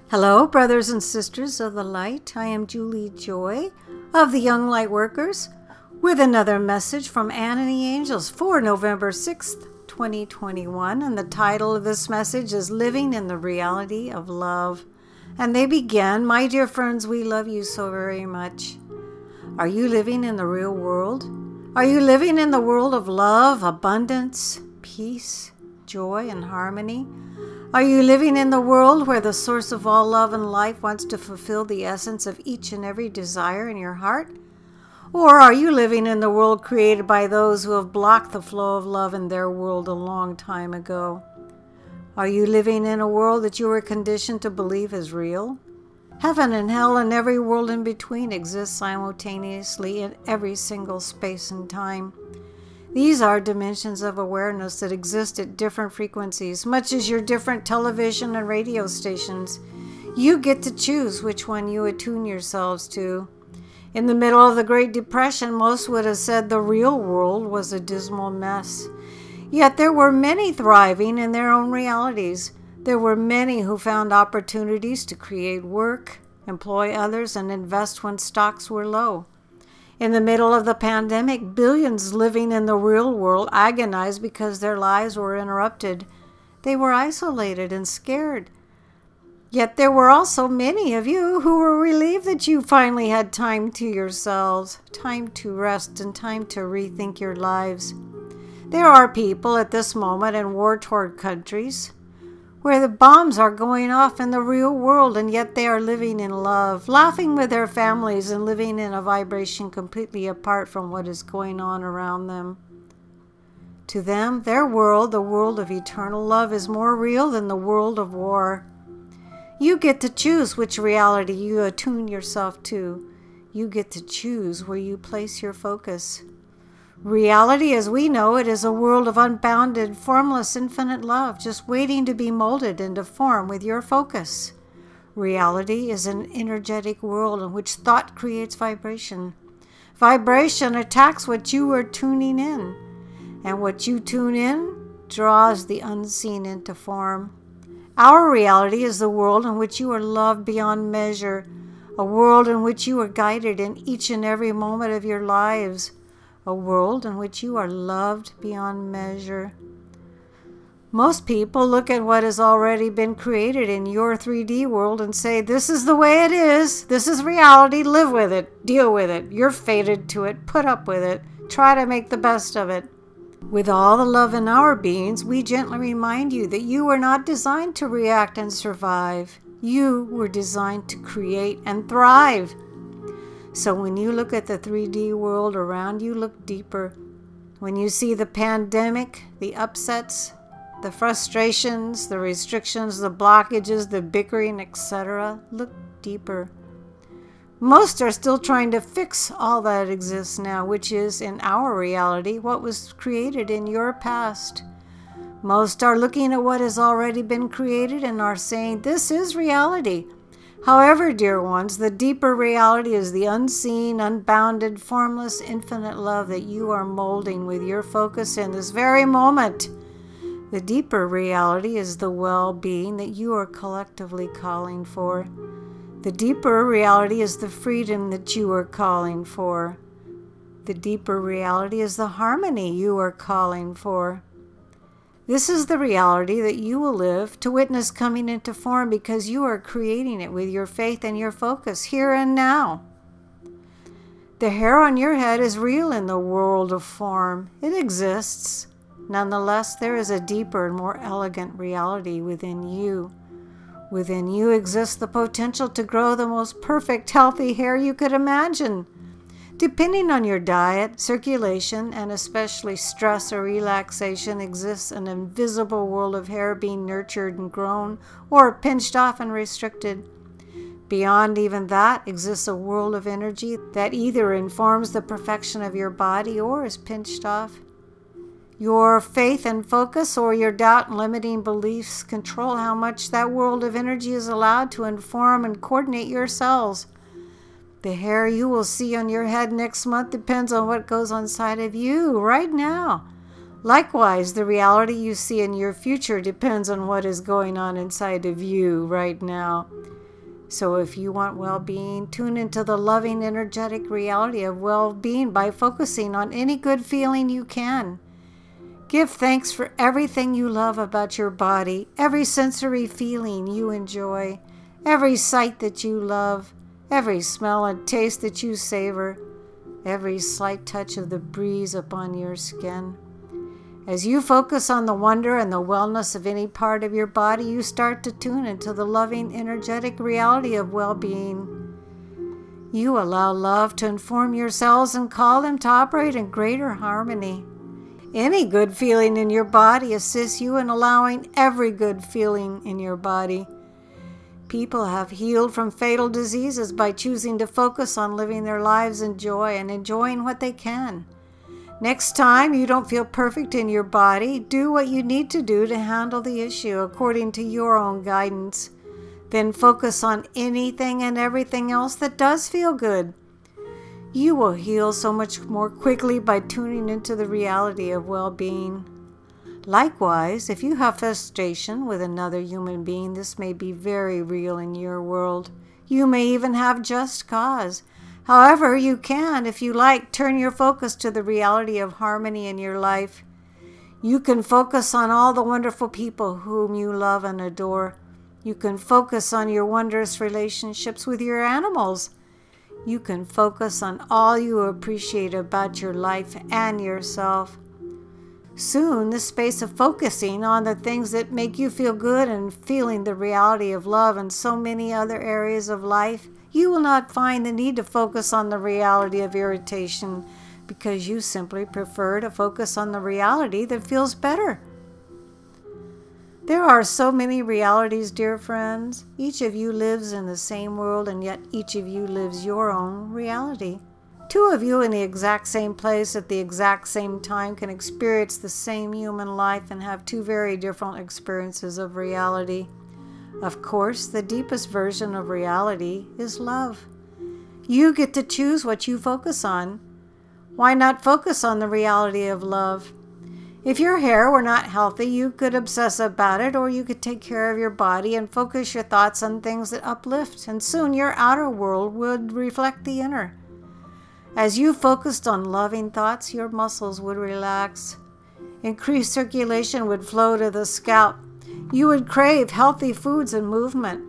Hello, brothers and sisters of the light. I am Juli Joy of the Young Light Workers with another message from Anne and the Angels for November 6th, 2021. And the title of this message is Living in the Reality of Love. And they begin, my dear friends, we love you so very much. Are you living in the real world? Are you living in the world of love, abundance, peace, joy, and harmony? Are you living in the world where the source of all love and life wants to fulfill the essence of each and every desire in your heart? Or are you living in the world created by those who have blocked the flow of love in their world a long time ago? Are you living in a world that you were conditioned to believe is real? Heaven and hell and every world in between exists simultaneously in every single space and time. These are dimensions of awareness that exist at different frequencies, much as your different television and radio stations. You get to choose which one you attune yourselves to. In the middle of the Great Depression, most would have said the real world was a dismal mess. Yet there were many thriving in their own realities. There were many who found opportunities to create work, employ others, and invest when stocks were low. In the middle of the pandemic, billions living in the real world agonized because their lives were interrupted. They were isolated and scared. Yet there were also many of you who were relieved that you finally had time to yourselves, time to rest, and time to rethink your lives. There are people at this moment in war-torn countries where the bombs are going off in the real world, and yet they are living in love, laughing with their families, and living in a vibration completely apart from what is going on around them. To them, their world, the world of eternal love, is more real than the world of war. You get to choose which reality you attune yourself to. You get to choose where you place your focus. Reality as we know it is a world of unbounded, formless, infinite love, just waiting to be molded into form with your focus. Reality is an energetic world in which thought creates vibration. Vibration attacks what you are tuning in, and what you tune in draws the unseen into form. Our reality is the world in which you are loved beyond measure, a world in which you are guided in each and every moment of your lives. A world in which you are loved beyond measure. Most people look at what has already been created in your 3D world and say, this is the way it is. This is reality. Live with it. Deal with it. You're fated to it. Put up with it. Try to make the best of it. With all the love in our beings, we gently remind you that you were not designed to react and survive. You were designed to create and thrive. So when you look at the 3D world around you, look deeper. When you see the pandemic, the upsets, the frustrations, the restrictions, the blockages, the bickering, etc., look deeper. Most are still trying to fix all that exists now, which is, in our reality, what was created in your past. Most are looking at what has already been created and are saying, this is reality. However, dear ones, the deeper reality is the unseen, unbounded, formless, infinite love that you are molding with your focus in this very moment. The deeper reality is the well-being that you are collectively calling for. The deeper reality is the freedom that you are calling for. The deeper reality is the harmony you are calling for. This is the reality that you will live to witness coming into form because you are creating it with your faith and your focus here and now. The hair on your head is real in the world of form. It exists. Nonetheless, there is a deeper and more elegant reality within you. Within you exists the potential to grow the most perfect, healthy hair you could imagine. Depending on your diet, circulation, and especially stress or relaxation, exists an invisible world of hair being nurtured and grown, or pinched off and restricted. Beyond even that exists a world of energy that either informs the perfection of your body or is pinched off. Your faith and focus or your doubt and limiting beliefs control how much that world of energy is allowed to inform and coordinate your cells. The hair you will see on your head next month depends on what goes on inside of you right now. Likewise, the reality you see in your future depends on what is going on inside of you right now. So if you want well-being, tune into the loving, energetic reality of well-being by focusing on any good feeling you can. Give thanks for everything you love about your body, every sensory feeling you enjoy, every sight that you love, every smell and taste that you savor, every slight touch of the breeze upon your skin. As you focus on the wonder and the wellness of any part of your body, you start to tune into the loving, energetic reality of well-being. You allow love to inform your cells and call them to operate in greater harmony. Any good feeling in your body assists you in allowing every good feeling in your body. People have healed from fatal diseases by choosing to focus on living their lives in joy and enjoying what they can. Next time you don't feel perfect in your body, do what you need to do to handle the issue according to your own guidance. Then focus on anything and everything else that does feel good. You will heal so much more quickly by tuning into the reality of well-being. Likewise, if you have frustration with another human being, this may be very real in your world. You may even have just cause. However, you can, if you like, turn your focus to the reality of harmony in your life. You can focus on all the wonderful people whom you love and adore. You can focus on your wondrous relationships with your animals. You can focus on all you appreciate about your life and yourself. Soon, the space of focusing on the things that make you feel good and feeling the reality of love in so many other areas of life, you will not find the need to focus on the reality of irritation because you simply prefer to focus on the reality that feels better. There are so many realities, dear friends. Each of you lives in the same world, and yet each of you lives your own reality. Two of you in the exact same place at the exact same time can experience the same human life and have two very different experiences of reality. Of course, the deepest version of reality is love. You get to choose what you focus on. Why not focus on the reality of love? If your hair were not healthy, you could obsess about it, or you could take care of your body and focus your thoughts on things that uplift, and soon your outer world would reflect the inner. As you focused on loving thoughts, your muscles would relax. Increased circulation would flow to the scalp. You would crave healthy foods and movement.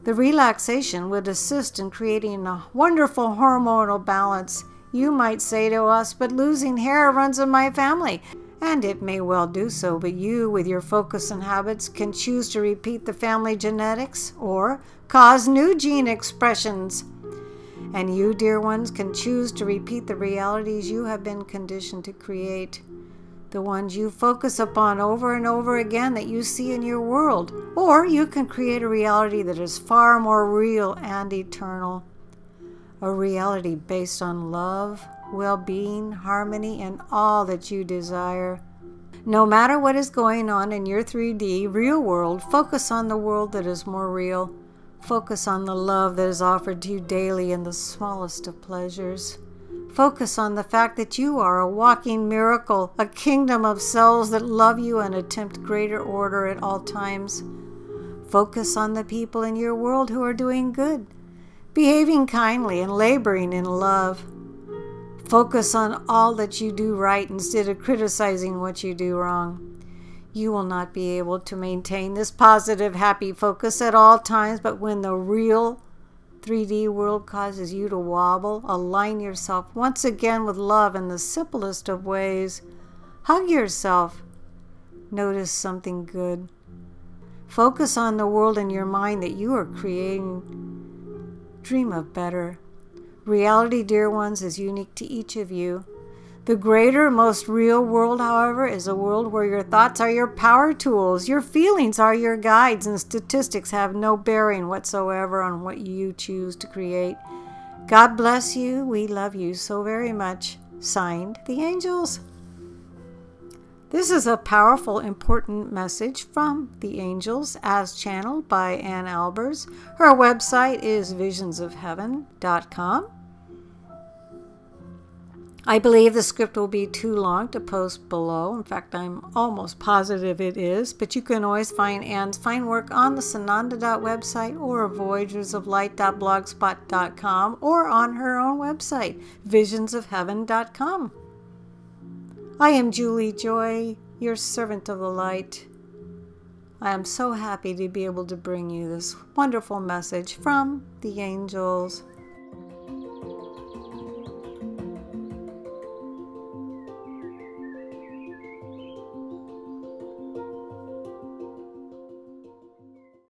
The relaxation would assist in creating a wonderful hormonal balance. You might say to us, but losing hair runs in my family. And it may well do so, but you, with your focus and habits, can choose to repeat the family genetics or cause new gene expressions. And you, dear ones, can choose to repeat the realities you have been conditioned to create. The ones you focus upon over and over again that you see in your world. Or you can create a reality that is far more real and eternal. A reality based on love, well-being, harmony, and all that you desire. No matter what is going on in your 3D real world, focus on the world that is more real. Focus on the love that is offered to you daily in the smallest of pleasures. Focus on the fact that you are a walking miracle, a kingdom of cells that love you and attempt greater order at all times. Focus on the people in your world who are doing good, behaving kindly, and laboring in love. Focus on all that you do right instead of criticizing what you do wrong. You will not be able to maintain this positive, happy focus at all times, but when the real 3D world causes you to wobble, align yourself once again with love in the simplest of ways. Hug yourself. Notice something good. Focus on the world in your mind that you are creating. Dream of better. Reality, dear ones, is unique to each of you. The greater, most real world, however, is a world where your thoughts are your power tools, your feelings are your guides, and statistics have no bearing whatsoever on what you choose to create. God bless you. We love you so very much. Signed, the Angels. This is a powerful, important message from the Angels as channeled by Ann Albers. Her website is visionsofheaven.com. I believe the script will be too long to post below. In fact, I'm almost positive it is, but you can always find Anne's fine work on the Sananda website or voyagersoflight.blogspot.com or on her own website, visionsofheaven.com. I am Juli Joy, your servant of the light. I am so happy to be able to bring you this wonderful message from the angels.